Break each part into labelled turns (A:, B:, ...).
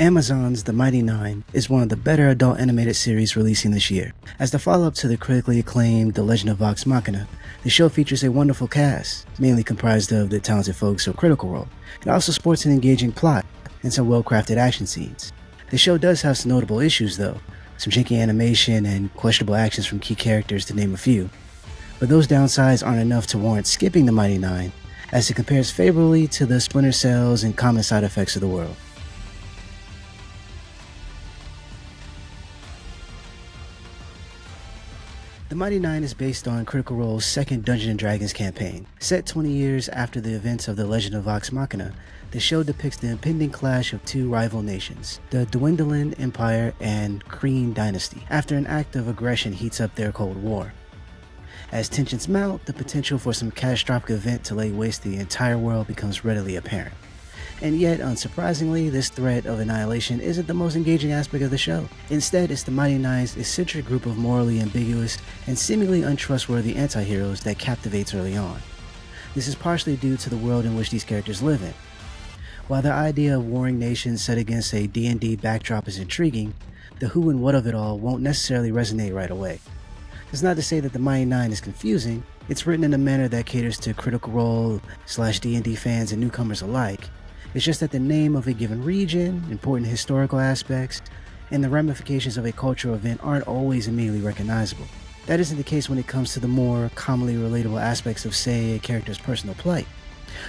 A: Amazon's The Mighty Nein is one of the better adult animated series releasing this year. As the follow-up to the critically acclaimed The Legend of Vox Machina, the show features a wonderful cast, mainly comprised of the talented folks of Critical Role. It also sports an engaging plot and some well-crafted action scenes. The show does have some notable issues though, some janky animation and questionable actions from key characters to name a few. But those downsides aren't enough to warrant skipping The Mighty Nein, as it compares favorably to the Splinter Cells and common side effects of the world. The Mighty Nein is based on Critical Role's second Dungeons & Dragons campaign. Set 20 years after the events of The Legend of Vox Machina, the show depicts the impending clash of two rival nations, the Dwindling Empire and Kryn Dynasty, after an act of aggression heats up their Cold War. As tensions mount, the potential for some catastrophic event to lay waste to the entire world becomes readily apparent. And yet, unsurprisingly, this threat of annihilation isn't the most engaging aspect of the show. Instead, it's the Mighty Nein's eccentric group of morally ambiguous and seemingly untrustworthy anti-heroes that captivates early on. This is partially due to the world in which these characters live in. While the idea of warring nations set against a D&D backdrop is intriguing, the who and what of it all won't necessarily resonate right away. It's not to say that the Mighty Nein is confusing. It's written in a manner that caters to Critical Role/D&D fans and newcomers alike. It's just that the name of a given region, important historical aspects, and the ramifications of a cultural event aren't always immediately recognizable. That isn't the case when it comes to the more commonly relatable aspects of, say, a character's personal plight.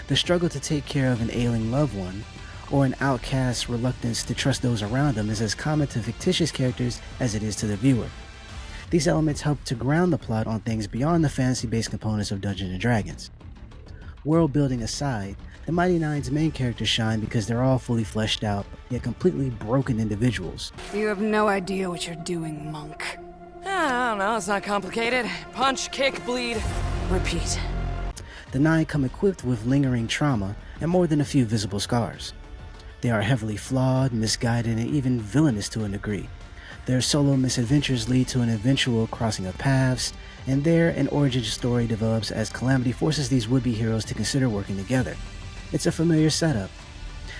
A: The struggle to take care of an ailing loved one, or an outcast's reluctance to trust those around them is as common to fictitious characters as it is to the viewer. These elements help to ground the plot on things beyond the fantasy-based components of Dungeons & Dragons. World building aside, the Mighty Nein's main characters shine because they're all fully fleshed out, yet completely broken individuals.
B: You have no idea what you're doing, monk.
C: I don't know, it's not complicated. Punch, kick, bleed, repeat.
A: The Nine come equipped with lingering trauma and more than a few visible scars. They are heavily flawed, misguided, and even villainous to a degree. Their solo misadventures lead to an eventual crossing of paths, and there an origin story develops as Calamity forces these would-be heroes to consider working together. It's a familiar setup.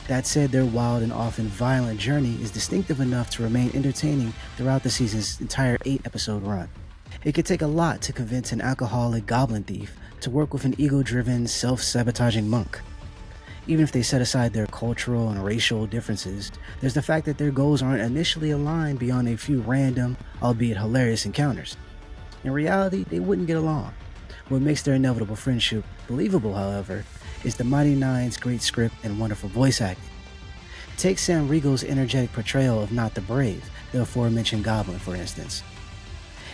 A: That said, their wild and often violent journey is distinctive enough to remain entertaining throughout the season's entire 8-episode run. It could take a lot to convince an alcoholic goblin thief to work with an ego-driven, self-sabotaging monk. Even if they set aside their cultural and racial differences, there's the fact that their goals aren't initially aligned beyond a few random, albeit hilarious encounters. In reality, they wouldn't get along. What makes their inevitable friendship believable, however, is the Mighty Nein's great script and wonderful voice acting. Take Sam Riegel's energetic portrayal of Not the Brave, the aforementioned goblin, for instance.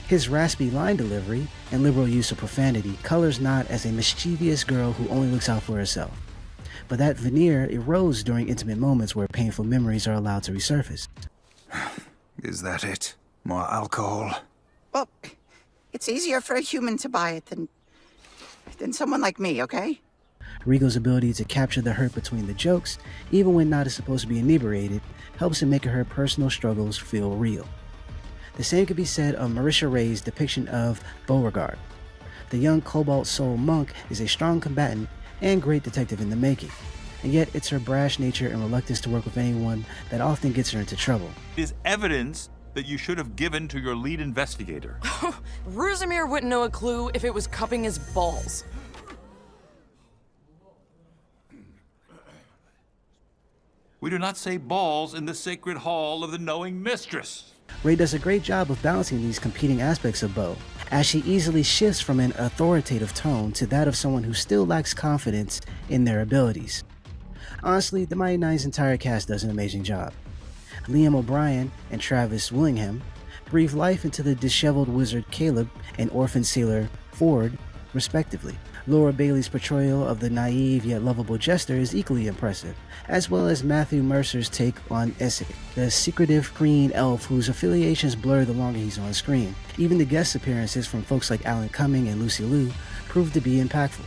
A: His raspy line delivery and liberal use of profanity colors Not as a mischievous girl who only looks out for herself. But that veneer erodes during intimate moments where painful memories are allowed to resurface.
D: Is that it? More alcohol?
E: Well, it's easier for a human to buy it than someone like me, okay?
A: Riegel's ability to capture the hurt between the jokes, even when Not is supposed to be inebriated, helps in making her personal struggles feel real. The same could be said of Marisha Ray's depiction of Beauregard. The young Cobalt Soul monk is a strong combatant and great detective in the making, and yet it's her brash nature and reluctance to work with anyone that often gets her into trouble.
F: It is evidence that you should have given to your lead investigator.
C: Ruzimir wouldn't know a clue if it was cupping his balls.
F: We do not say balls in the sacred hall of the knowing mistress.
A: Ray does a great job of balancing these competing aspects of Beau, as she easily shifts from an authoritative tone to that of someone who still lacks confidence in their abilities. Honestly, the Mighty Nein's entire cast does an amazing job. Liam O'Brien and Travis Willingham breathe life into the disheveled wizard Caleb and orphan sailor Ford, respectively. Laura Bailey's portrayal of the naive yet lovable jester is equally impressive, as well as Matthew Mercer's take on Essek, the secretive green elf whose affiliations blur the longer he's on screen. Even the guest appearances from folks like Alan Cumming and Lucy Liu prove to be impactful.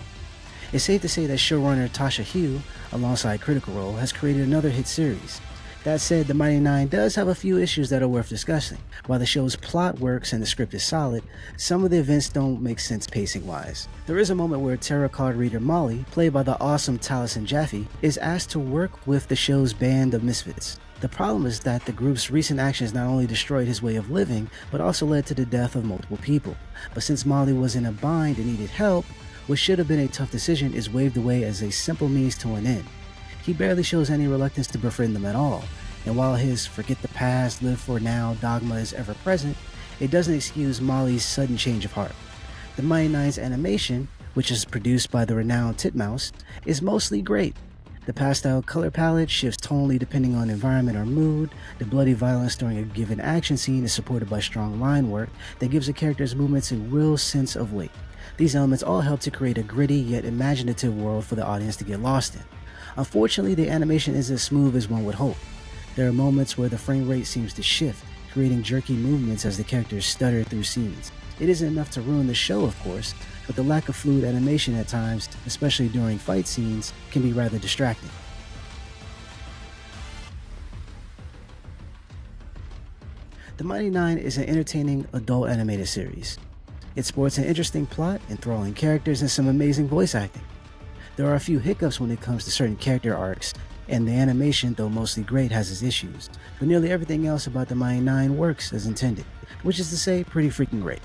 A: It's safe to say that showrunner Tasha Hugh, alongside Critical Role, has created another hit series. That said, The Mighty Nein does have a few issues that are worth discussing. While the show's plot works and the script is solid, some of the events don't make sense pacing-wise. There is a moment where tarot card reader Molly, played by the awesome Taliesin Jaffe, is asked to work with the show's band of misfits. The problem is that the group's recent actions not only destroyed his way of living, but also led to the death of multiple people. But since Molly was in a bind and needed help, what should have been a tough decision is waved away as a simple means to an end. He barely shows any reluctance to befriend them at all, and while his forget the past, live for now dogma is ever present, it doesn't excuse Molly's sudden change of heart. The Mighty Nine's animation, which is produced by the renowned Titmouse, is mostly great. The pastel color palette shifts tonally depending on environment or mood. The bloody violence during a given action scene is supported by strong line work that gives the character's movements a real sense of weight. These elements all help to create a gritty yet imaginative world for the audience to get lost in. Unfortunately, the animation isn't as smooth as one would hope. There are moments where the frame rate seems to shift, creating jerky movements as the characters stutter through scenes. It isn't enough to ruin the show, of course, but the lack of fluid animation at times, especially during fight scenes, can be rather distracting. The Mighty Nine is an entertaining adult animated series. It sports an interesting plot, enthralling characters, and some amazing voice acting. There are a few hiccups when it comes to certain character arcs, and the animation, though mostly great, has its issues, but nearly everything else about the Mighty Nine works as intended, which is to say, pretty freaking great.